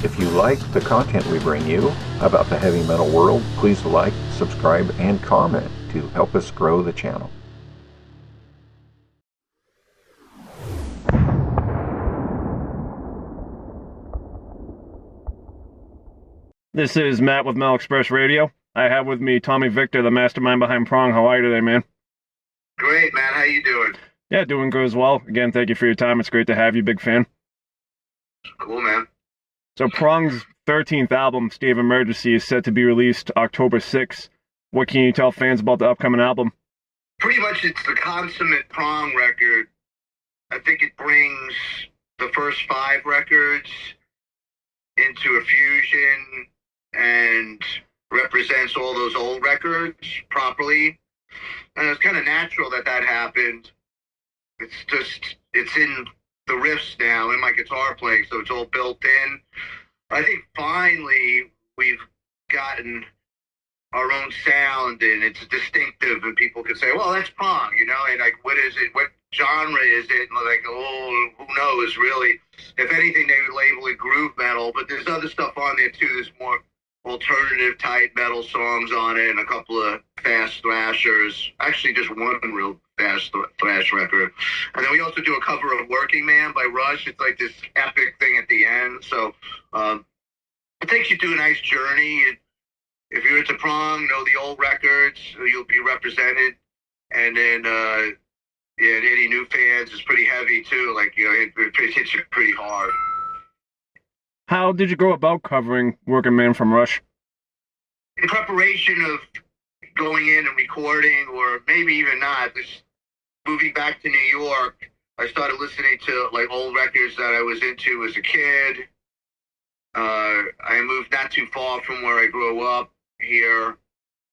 If you like the content we bring you about the heavy metal world, please like, subscribe, and comment to help us grow the channel. This is Matt with Metal Express Radio. I have with me Tommy Victor, the mastermind behind Prong. How are you today, man? Great, Matt. How you doing? Yeah, doing good as well. Again, thank you for your time. It's great to have you. Big fan. Cool, man. So Prong's 13th album, State of Emergency, is set to be released October 6th. What can you tell fans about the upcoming album? Pretty much it's the consummate Prong record. I think it brings the first 5 records into a fusion and represents all those old records properly. And it's kind of natural that happened. It's in the riffs now, in my guitar playing, so it's all built in. I think finally we've gotten our own sound and it's distinctive, and people can say, well, that's Prong, you know, and like, what is it? What genre is it? And like, oh, who knows, really? If anything, they would label it groove metal, but there's other stuff on there too. There's more alternative type metal songs on it and a couple of fast thrashers. Actually, just one real fast thrash record. And then we also do a cover of Working Man by Rush. It's like this epic thing at the end. So it takes you through a nice journey. If you're into Prong, know the old records, you'll be represented. And then any new fans is pretty heavy too. Like, you know, it hits you pretty hard. How did you go about covering Working Man from Rush? In preparation of going in and recording, or maybe even not, just moving back to New York, I started listening to like old records that I was into as a kid. I moved not too far from where I grew up here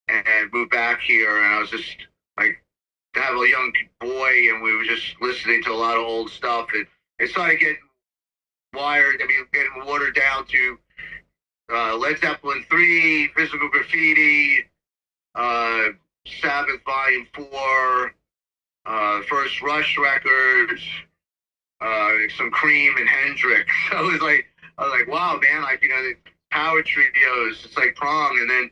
and moved back here, and I was just like, to have a young boy, and we were just listening to a lot of old stuff, and it started getting getting watered down to Led Zeppelin 3, Physical Graffiti, Sabbath Volume 4, first Rush records, some Cream and Hendrix. So I was like, wow, man, like, you know, the power trios, it's like Prong. And then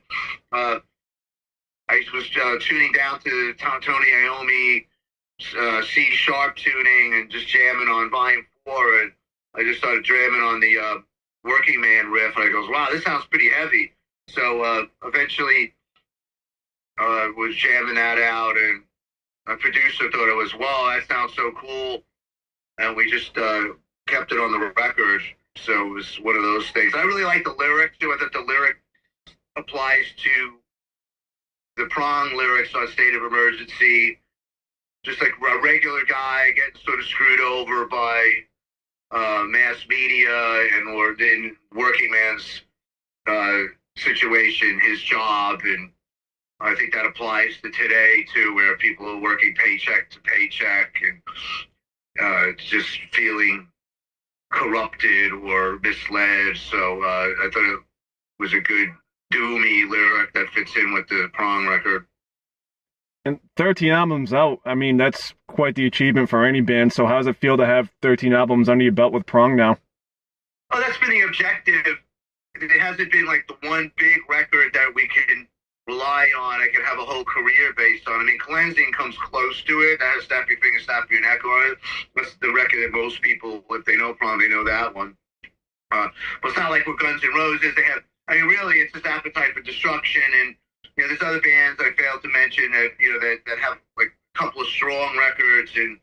I was tuning down to Tony Iommi C sharp tuning and just jamming on Volume 4, and I just started jamming on the Working Man riff, and I goes, wow, this sounds pretty heavy. So eventually was jamming that out, and a producer thought it was, wow, that sounds so cool. And we just kept it on the record. So it was one of those things. I really like the lyrics, too. I thought the lyric applies to the Prong lyrics on State of Emergency. Just like a regular guy getting sort of screwed over by mass media or then Working Man's situation, his job. And I think that applies to today too, where people are working paycheck to paycheck and just feeling corrupted or misled. So I thought it was a good doomy lyric that fits in with the Prong record. And 13 albums out, I mean, that's quite the achievement for any band. So how does it feel to have 13 albums under your belt with Prong now? Oh, that's been the objective. It hasn't been like the one big record that we can rely on. I can have a whole career based on. I mean, Cleansing comes close to it. That has Snap Your Finger, Snap Your Neck on it. That's the record that most people, if they know Prong, they know that one. But it's not like with Guns N' Roses. They have, I mean, really, it's just Appetite for Destruction, and you know, there's other bands I failed to mention that, you know, that have like a couple of strong records and,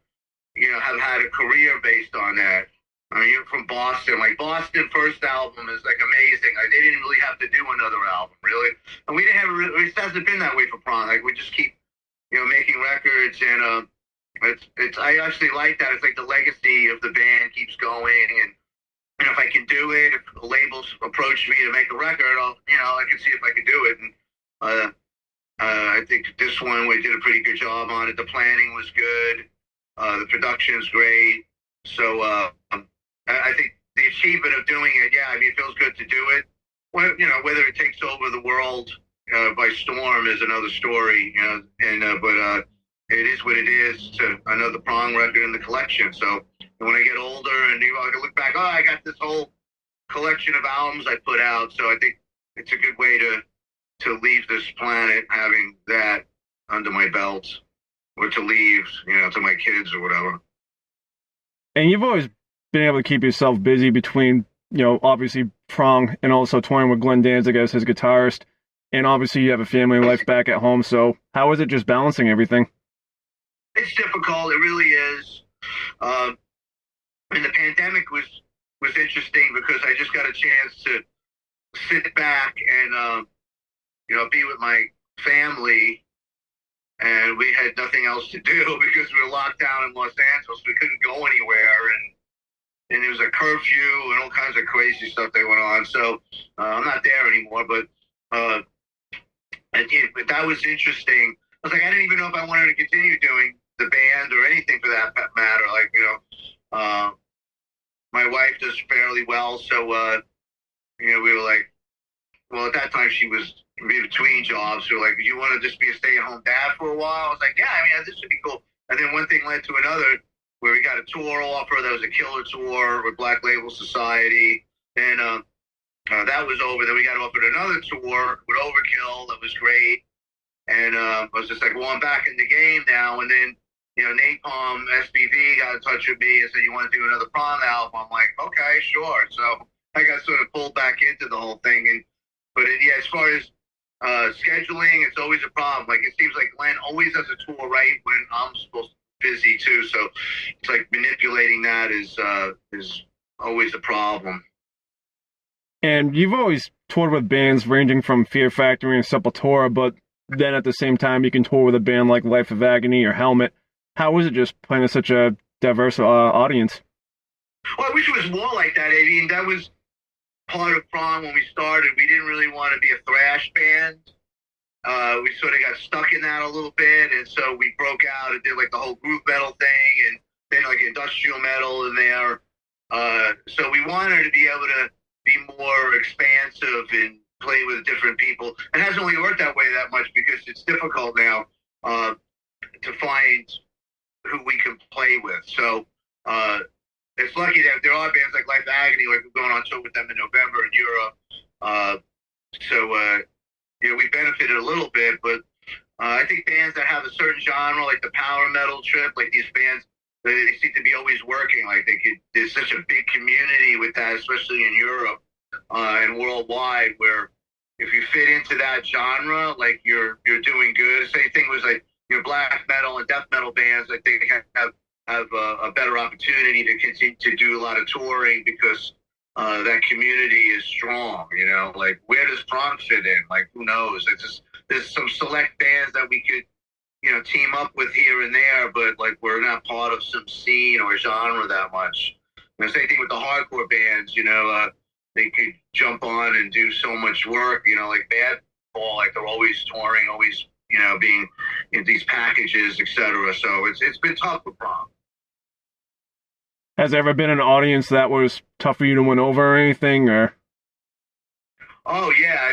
you know, have had a career based on that. I mean, you're from Boston. Like, Boston first album is like amazing. Like, they didn't really have to do another album, really. And we didn't have, it hasn't been that way for Prong. Like, we just keep, you know, making records, and I actually like that. It's like the legacy of the band keeps going, and you know, if I can do it, if the labels approach me to make a record, I can see if I can do it. And I think this one we did a pretty good job on it. The planning was good. The production's great. So I think the achievement of doing it, yeah, I mean, it feels good to do it. Well, you know, whether it takes over the world by storm is another story. You know, and but it is what it is. To another Prong record in the collection. So when I get older and I can look back, oh, I got this whole collection of albums I put out. So I think it's a good way to leave this planet having that under my belt, or to leave, to my kids or whatever. And you've always been able to keep yourself busy between, obviously Prong and also touring with Glenn Danzig as his guitarist. And obviously you have a family life back at home. So how is it just balancing everything? It's difficult. It really is. And the pandemic was interesting because I just got a chance to sit back and, be with my family. And we had nothing else to do because we were locked down in Los Angeles. We couldn't go anywhere. And there was a curfew and all kinds of crazy stuff that went on. So I'm not there anymore. But that was interesting. I was like, I didn't even know if I wanted to continue doing the band or anything for that matter. Like, my wife does fairly well. So, we were like, well, at that time she was in between jobs. So like, you want to just be a stay-at-home dad for a while? I was like, yeah, this would be cool. And then one thing led to another, where we got a tour offer. That was a killer tour with Black Label Society. And that was over. Then we got offered another tour with Overkill. That was great. And I was just like, well, I'm back in the game now. And then, Napalm, SBV got in touch with me and said, you want to do another Prong album? I'm like, okay, sure. So I got sort of pulled back into the whole thing. But as far as scheduling, it's always a problem. Like, it seems like Glenn always has a tour right when I'm supposed to be busy too. So it's like manipulating that is always a problem. And you've always toured with bands ranging from Fear Factory and Sepultura, but then at the same time you can tour with a band like Life of Agony or Helmet. How is it just playing with such a diverse audience? Well, I wish it was more like that. That was part of Prong when we started. We didn't really want to be a thrash band. We sort of got stuck in that a little bit, and so we broke out and did like the whole groove metal thing, and then like industrial metal in there. So we wanted to be able to be more expansive and play with different people. It hasn't really worked that way that much because it's difficult now to find who we can play with. So it's lucky that there are bands like Life of Agony, like we're going on tour with them in November in Europe. We benefited a little bit, but I think bands that have a certain genre, like the power metal trip, like these bands, they seem to be always working. Like there's such a big community with that, especially in Europe and worldwide, where if you fit into that genre, like you're doing good. Same thing was like black metal and death metal bands. I think have a better opportunity to continue to do a lot of touring because that community is strong. Like where does Prong fit in? Like who knows? There's some select bands that we could team up with here and there, but like we're not part of some scene or genre that much. Same thing with the hardcore bands. They could jump on and do so much work. Like Bad Ball, like they're always touring, always being in these packages, etc. So it's been tough for Prong. Has there ever been an audience that was tough for you to win over or anything? Or? Oh yeah,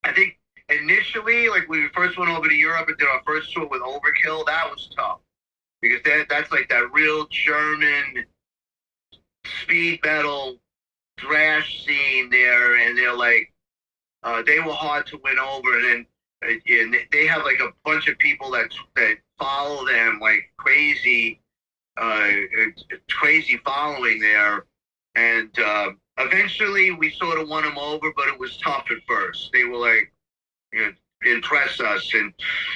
I think initially, like when we first went over to Europe and did our first tour with Overkill, that was tough because that's like that real German speed metal thrash scene there, and they're like they were hard to win over, and they have like a bunch of people that follow them like crazy. Crazy following there, and eventually we sort of won them over, but it was tough at first. They were like, impress us, and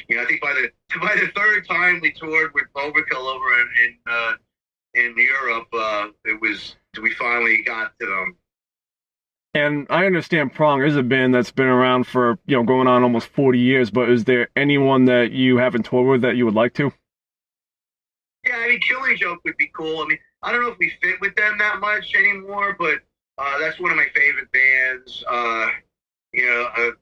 I think by the third time we toured with Overkill over in Europe, we finally got to them. And I understand Prong is a band that's been around for going on almost 40 years, but is there anyone that you haven't toured with that you would like to? Yeah, Killing Joke would be cool. I don't know if we fit with them that much anymore, but that's one of my favorite bands. One of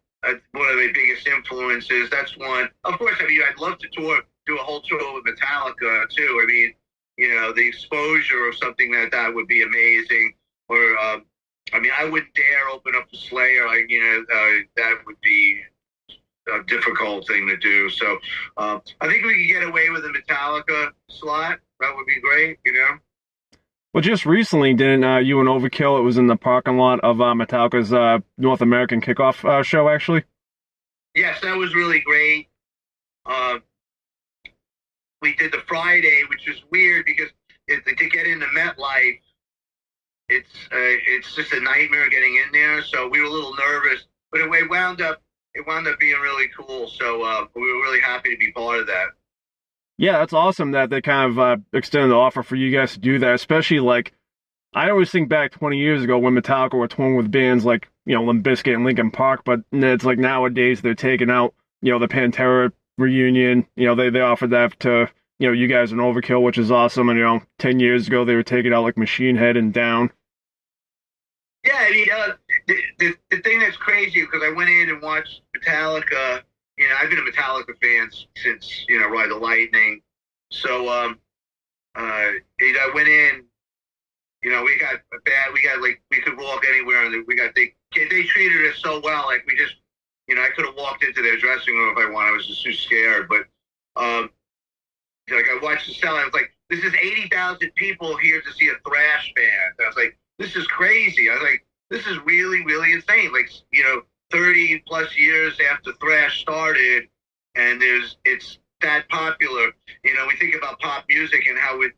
my biggest influences. That's one. Of course, I'd love to do a whole tour with Metallica too. The exposure of something that would be amazing. Or, I wouldn't dare open up the Slayer. That would be a difficult thing to do. So I think we could get away with a Metallica slot. That would be great, Well, just recently, didn't you and Overkill? It was in the parking lot of Metallica's North American kickoff show, actually. Yes, that was really great. Uh, we did the Friday, which was weird because to get into MetLife, it's just a nightmare getting in there. So we were a little nervous, but it wound up being really cool. So we were really happy to be part of that. Yeah, that's awesome that they kind of extended the offer for you guys to do that. Especially like, I always think back 20 years ago when Metallica were touring with bands like Limp Bizkit and Linkin Park, but it's like nowadays they're taking out the Pantera reunion. They offered that to you guys and Overkill, which is awesome. And 10 years ago they were taking out like Machine Head and Down. Yeah, I mean, the thing that's crazy because I went in and watched Metallica. I've been a Metallica fan since Ride the Lightning. So I went in. We got bad. We could walk anywhere, and they treated us so well. Like we just, I could have walked into their dressing room if I wanted. I was just too scared. But I watched the sell. I was like, this is 80,000 people here to see a thrash band. I was like, this is crazy. I was like, this is really, really insane. Like 30 plus years after thrash started, and it's that popular. We think about pop music and how it,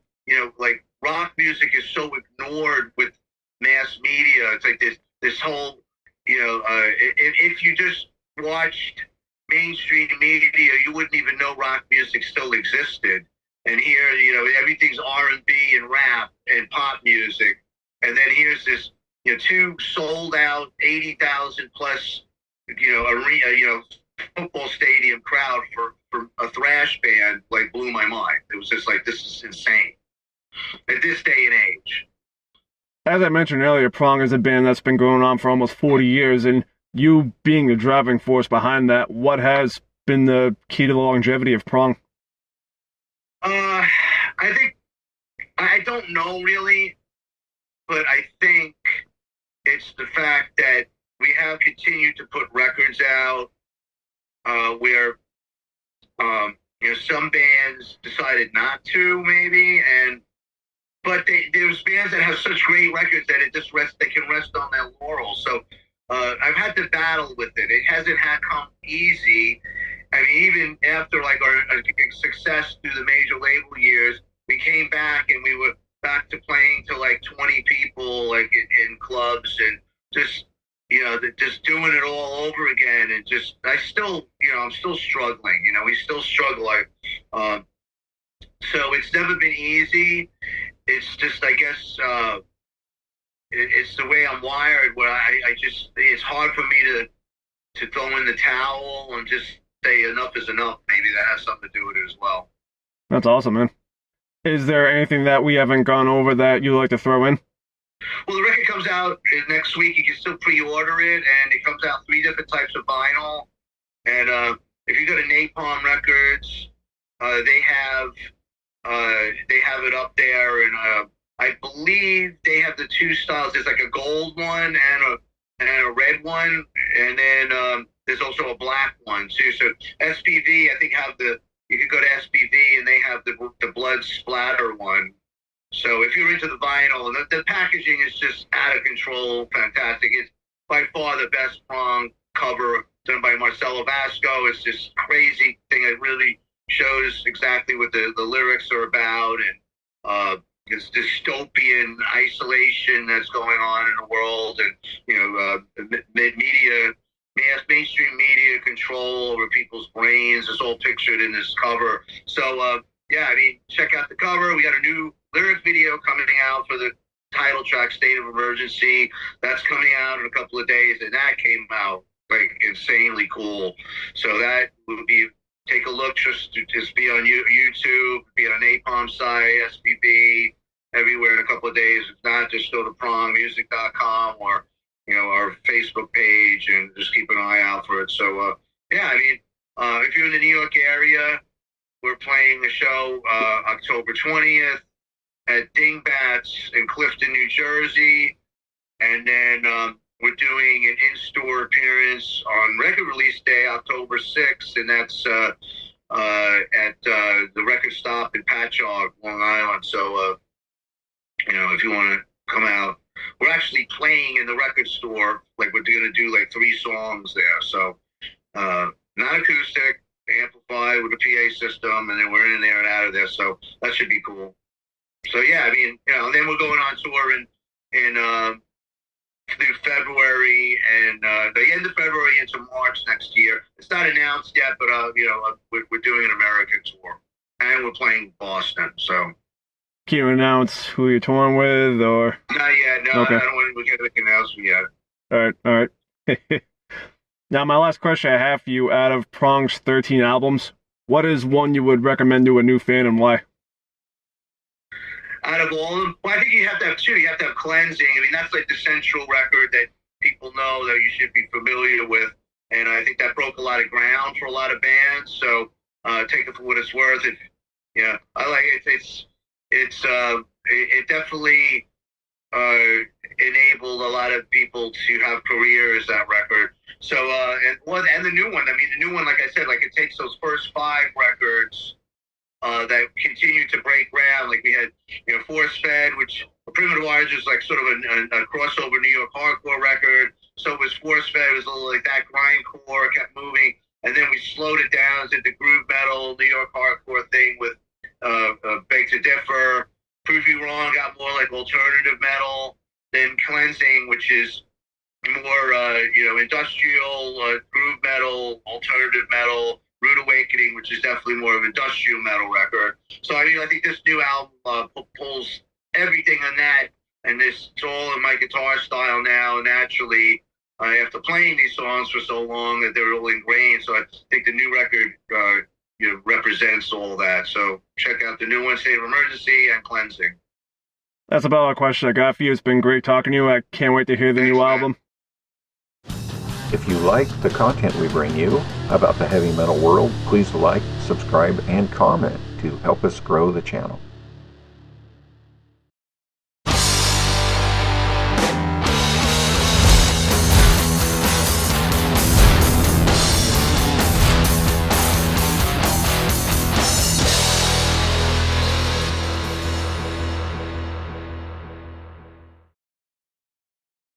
like rock music is so ignored with mass media. It's like this whole, if you just watched mainstream media, you wouldn't even know rock music still existed. And here, everything's R&B and rap and pop music. And then here's this, two sold out 80,000 plus, arena, football stadium crowd for a thrash band, like blew my mind. It was just like, this is insane at this day and age. As I mentioned earlier, Prong is a band that's been going on for almost 40 years, and you being the driving force behind that, what has been the key to the longevity of Prong? I think, I don't know really, but I think it's the fact that we have continued to put records out where some bands decided not to, maybe, but there's bands that have such great records that they can rest on their laurels. So I've had to battle with it. It hasn't come easy. I mean, even after like our success through the major label years, we came back and we were back to playing to like 20 people, like in clubs, and just just doing it all over again. And I'm still struggling. We still struggle. So it's never been easy. It's just, I guess, it's the way I'm wired. Where it's hard for me to throw in the towel and just say enough is enough. Maybe that has something to do with it as well. That's awesome, man. Is there anything that we haven't gone over that you'd like to throw in? Well, the record comes out next week. You can still pre-order it, and it comes out 3 different types of vinyl. And if you go to Napalm Records, they have it up there, and I believe they have the 2 styles. There's like a gold one and a red one, and then there's also a black one too. So SPV, I think, you could go to SPV and they have the blood splatter one. So if you're into the vinyl, the packaging is just out of control, fantastic. It's by far the best Prong cover done by Marcelo Vasco. It's this crazy thing that really shows exactly what the lyrics are about, and this dystopian isolation that's going on in the world, and mainstream media control over people's brains is all pictured in this cover. So yeah, I mean, check out the cover. We got a new lyric video coming out for the title track, State of Emergency. That's coming out in a couple of days, and that came out like insanely cool. So that would be, take a look, just be on YouTube, be on a Napalm site, SPB, everywhere in a couple of days. If not, just go to prongmusic.com or our Facebook page, and just keep an eye out for it. So yeah, I mean, if you're in the New York area, we're playing a show October 20th at Dingbats in Clifton, New Jersey, and then we're doing an in-store appearance on record release day, October 6th, and that's at the Record Stop in Patchogue, Long Island. So if you want to come out, we're actually playing in the record store. Like we're going to do like 3 songs there. So not acoustic, amplified with a PA system, and then we're in there and out of there. So that should be cool. So yeah, I mean, then we're going on tour in through February and the end of February into March next year. It's not announced yet, but we're doing an American tour, and we're playing Boston. So can you announce who you're touring with, or not yet? No, okay. I don't want to make an announcement yet. All right. Now, my last question I have for you: out of Prong's 13 albums, what is one you would recommend to a new fan, and why? Out of all of them, well, I think you have to have 2. You have to have Cleansing. I mean, that's like the central record that people know that you should be familiar with, and I think that broke a lot of ground for a lot of bands. So take it for what it's worth. I like it. It definitely enabled a lot of people to have careers. That record. So and the new one. I mean, the new one, like I said, like it takes those first 5 records. That continued to break ground. Like we had, Force Fed, which Primitive Orange is like sort of a crossover New York hardcore record. So was Force Fed. It was a little like that grindcore, kept moving. And then we slowed it down to the groove metal, New York hardcore thing with Beg to Differ. Prove You Wrong got more like alternative metal. Then Cleansing, which is more, industrial, groove metal, alternative metal. Rude Awakening, which is definitely more of an industrial metal record. So, I mean, I think this new album pulls everything on that, and it's all in my guitar style now. Naturally, after playing these songs for so long, that they're all ingrained. So I think the new record, represents all that. So check out the new one, State of Emergency and Cleansing. That's about all the question I got for you. It's been great talking to you. I can't wait to hear the new album. If you like the content we bring you about the heavy metal world, please like, subscribe, and comment to help us grow the channel.